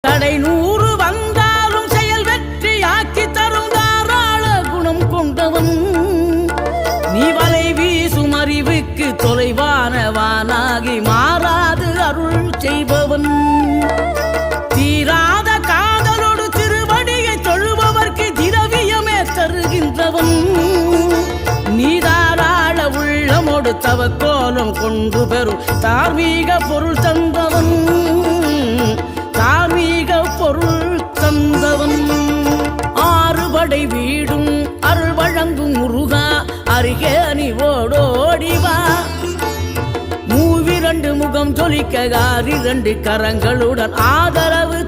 தடை 100 வந்தாலும் செயல் வெற்றியாக்கி தரும் தாராள குணம் கொண்டவன். நீ வலை வீசும் அறிவுக்கு தொலைவானவானாகி மாறாது அருள் செய்பவன். தீராத காதலோடு திருவடியை தொழுபவர்க்கு திரவியமே தருகின்றவன். நீதாராள உள்ளமோடு தவக்கோலம் கொண்டு பெறும் தார்மீக பொருள் தந்தவன். தார்மீக பொருள் தந்தவன். 6 படை வீடும் அருள் வழங்கும் முருகா அருகே நீ ஓடோடிவா. 2 முகம் ஜொலிக்க 2 கரங்களுடன் ஆதரவு